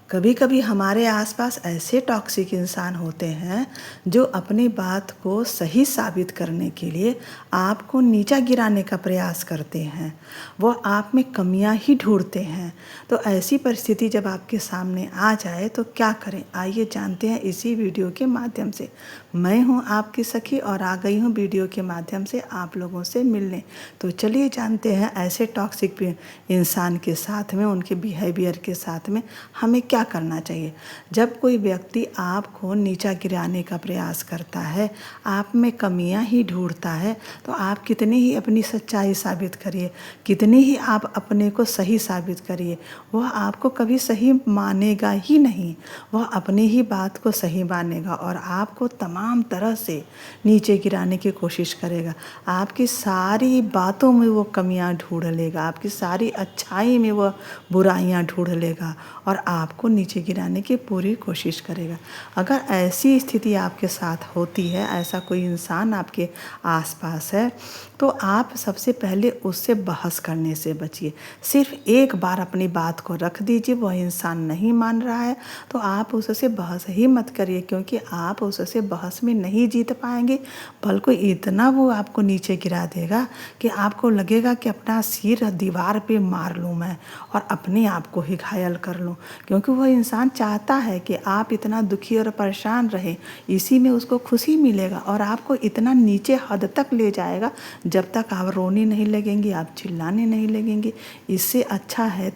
कभी कभी हमारे आसपास ऐसे टॉक्सिक इंसान होते हैं जो अपनी बात को सही साबित करने के लिए आपको नीचा गिराने का प्रयास करते हैं। वो आप में कमियां ही ढूंढते हैं। तो ऐसी परिस्थिति जब आपके सामने आ जाए तो क्या करें, आइए जानते हैं इसी वीडियो के माध्यम से। मैं हूं आपकी सखी और आ गई हूं वीडियो के माध्यम से आप लोगों से मिलने। तो चलिए जानते हैं ऐसे टॉक्सिक इंसान के साथ में, उनके बिहेवियर के साथ में हमें क्या करना चाहिए। जब कोई व्यक्ति आपको नीचा गिराने का प्रयास करता है, आप में कमियां ही ढूंढता है, तो आप कितनी ही अपनी सच्चाई साबित करिए, कितनी ही आप अपने को सही साबित करिए, वह आपको कभी सही मानेगा ही नहीं। वह अपनी ही बात को सही मानेगा और आपको तमाम तरह से नीचे गिराने की कोशिश करेगा। आपकी सारी बातों में वो कमियां ढूंढ लेगा, आपकी सारी अच्छाई में वह बुराइयां ढूंढ लेगा और आपको नीचे गिराने की पूरी कोशिश करेगा। अगर ऐसी स्थिति आपके साथ होती है, ऐसा कोई इंसान आपके आसपास है, तो आप सबसे पहले उससे बहस करने से बचिए। सिर्फ एक बार अपनी बात को रख दीजिए। वह इंसान नहीं मान रहा है तो आप उससे बहस ही मत करिए, क्योंकि आप उससे बहस में नहीं जीत पाएंगे, बल्कि इतना वो आपको नीचे गिरा देगा कि आपको लगेगा कि अपना सिर दीवार पे मार लूँ मैं और अपने आप को ही घायल कर लूँ। क्योंकि वह इंसान चाहता है कि आप इतना दुखी और परेशान रहे, इसी में उसको खुशी मिलेगा और आपको इतना नीचे हद तक ले जाएगा जब तक आप रोने नहीं लगेंगे, आप चिल्लाने नहीं लगेंगे। इससे अच्छा है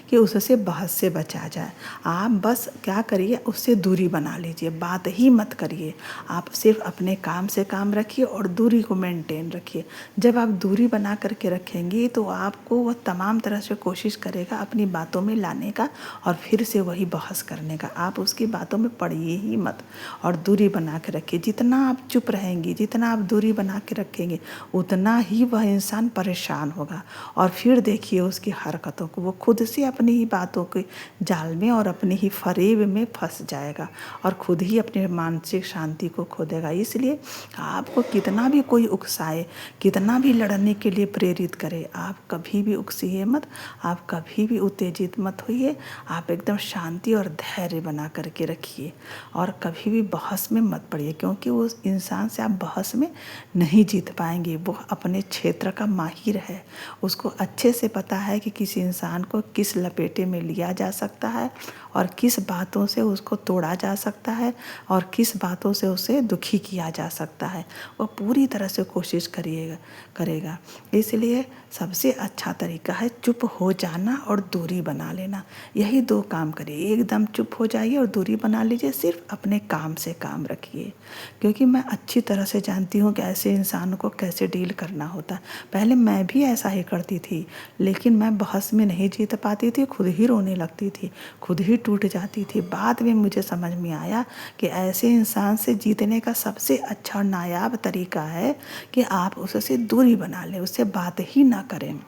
कि उससे बहस से बचा जाए। आप बस क्या करिए, उससे दूरी बना लीजिए, बात ही मत करिए। आप सिर्फ अपने काम से काम रखिए और दूरी को मेंटेन रखिए। जब आप दूरी बना करके रखेंगे तो आपको वह तमाम तरह से कोशिश करेगा अपनी बातों में लाने का और फिर से वही बहस करने का। आप उसकी बातों में पड़िए ही मत और दूरी बना के रखिए। जितना आप चुप रहेंगी, जितना आप दूरी बना के रखेंगे, उतना ही वह इंसान परेशान होगा और फिर देखिए उसकी हरकतों को, वो खुद से अपनी ही बातों के जाल में और अपनी ही फरेब में फंस जाएगा और खुद ही अपने मानसिक शांति को खो देगा। इसलिए आपको कितना भी कोई उकसाए, कितना भी लड़ने के लिए प्रेरित करे, आप कभी भी उकसिए मत, आप कभी भी उत्तेजित मत होइए। आप एकदम शांति और धैर्य बना करके रखिए और कभी भी बहस में मत पड़िए, क्योंकि उस इंसान से आप बहस में नहीं जीत पाएंगे। वो अपने क्षेत्र का माहिर है, उसको अच्छे से पता है कि किसी इंसान को किस लपेटे में लिया जा सकता है और किस बातों से उसको तोड़ा जा सकता है और किस बातों से उसे दुखी किया जा सकता है। वो पूरी तरह से कोशिश करेगा। इसलिए सबसे अच्छा तरीका है चुप हो जाना और दूरी बना लेना। यही दो काम करिए, एकदम चुप हो जाइए और दूरी बना लीजिए, सिर्फ अपने काम से काम रखिए। क्योंकि मैं अच्छी तरह से जानती हूँ कि ऐसे इंसानों को कैसे डील करना होता है। पहले मैं भी ऐसा ही करती थी, लेकिन मैं बहस में नहीं जीत पाती थी, खुद ही रोने लगती थी, खुद ही टूट जाती थी। बाद में मुझे समझ में आया कि ऐसे इंसान से जीतने का सबसे अच्छा और नायाब तरीका है कि आप उससे दूरी बना लें, उससे बात ही ना करें।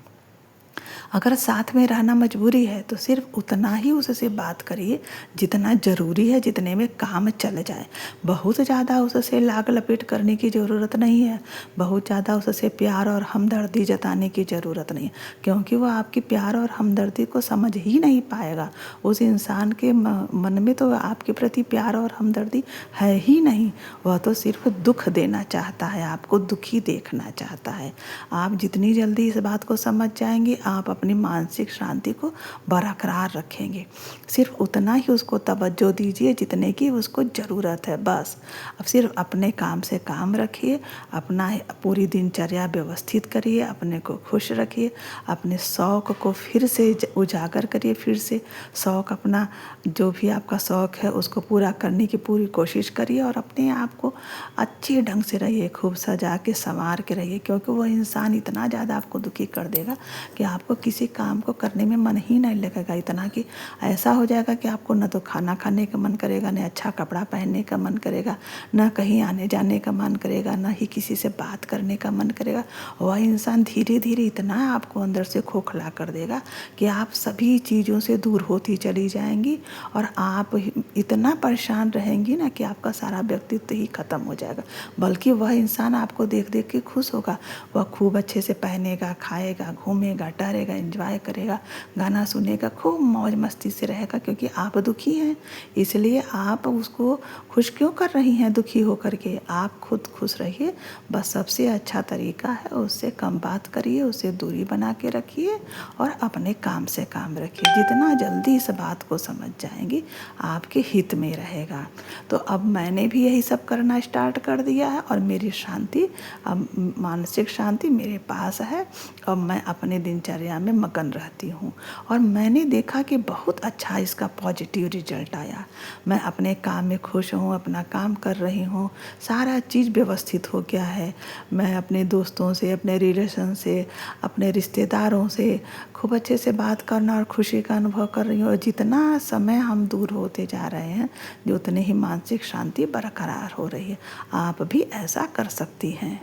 अगर साथ में रहना मजबूरी है तो सिर्फ उतना ही उससे बात करिए जितना ज़रूरी है, जितने में काम चल जाए। बहुत ज़्यादा उससे लाग लपेट करने की ज़रूरत नहीं है, बहुत ज़्यादा उससे प्यार और हमदर्दी जताने की ज़रूरत नहीं है, क्योंकि वह आपकी प्यार और हमदर्दी को समझ ही नहीं पाएगा। उस इंसान के मन में तो आपके प्रति प्यार और हमदर्दी है ही नहीं। वह तो सिर्फ दुख देना चाहता है, आपको दुखी देखना चाहता है। आप जितनी जल्दी इस बात को समझ जाएंगे, आप अपनी मानसिक शांति को बरकरार रखेंगे। सिर्फ उतना ही उसको तवज्जो दीजिए जितने की उसको ज़रूरत है, बस। अब सिर्फ अपने काम से काम रखिए, अपना पूरी दिनचर्या व्यवस्थित करिए, अपने को खुश रखिए, अपने शौक़ को फिर से उजागर करिए, फिर से शौक़, अपना जो भी आपका शौक़ है उसको पूरा करने की पूरी कोशिश करिए और अपने आप को अच्छे ढंग से रहिए, खूब सजा के संवार के रहिए। क्योंकि वह इंसान इतना ज़्यादा आपको दुखी कर देगा कि आपको किसी काम को करने में मन ही नहीं लगेगा। इतना कि ऐसा हो जाएगा कि आपको न तो खाना खाने का मन करेगा, न अच्छा कपड़ा पहनने का मन करेगा, न कहीं आने जाने का मन करेगा, न ही किसी से बात करने का मन करेगा। वह इंसान धीरे धीरे इतना आपको अंदर से खोखला कर देगा कि आप सभी चीज़ों से दूर होती चली जाएंगी और आप इतना परेशान रहेंगी ना कि आपका सारा व्यक्तित्व ही खत्म हो जाएगा। बल्कि वह इंसान आपको देख देख के खुश होगा। वह खूब अच्छे से पहनेगा, खाएगा, घूमेगा, टहरेगा, करेगा, एंजॉय करेगा, गाना सुनेगा, खूब मौज मस्ती से रहेगा, क्योंकि आप दुखी हैं। इसलिए आप उसको खुश क्यों कर रही हैं दुखी होकर के? आप खुद खुश रहिए। बस सबसे अच्छा तरीका है उससे कम बात करिए, उससे दूरी बना के रखिए और अपने काम से काम रखिए। जितना जल्दी इस बात को समझ जाएंगी आपके हित में रहेगा। तो अब मैंने भी यही सब करना स्टार्ट कर दिया है और मेरी शांति, अब मानसिक शांति मेरे पास है। अब मैं अपने दिनचर्या में मगन रहती हूँ और मैंने देखा कि बहुत अच्छा इसका पॉजिटिव रिजल्ट आया। मैं अपने काम में खुश हूँ, अपना काम कर रही हूँ, सारा चीज़ व्यवस्थित हो गया है। मैं अपने दोस्तों से, अपने रिलेशन से, अपने रिश्तेदारों से खूब अच्छे से बात करना और खुशी का अनुभव कर रही हूँ। और जितना समय हम दूर होते जा रहे हैं, जो उतने ही मानसिक शांति बरकरार हो रही है। आप भी ऐसा कर सकती हैं।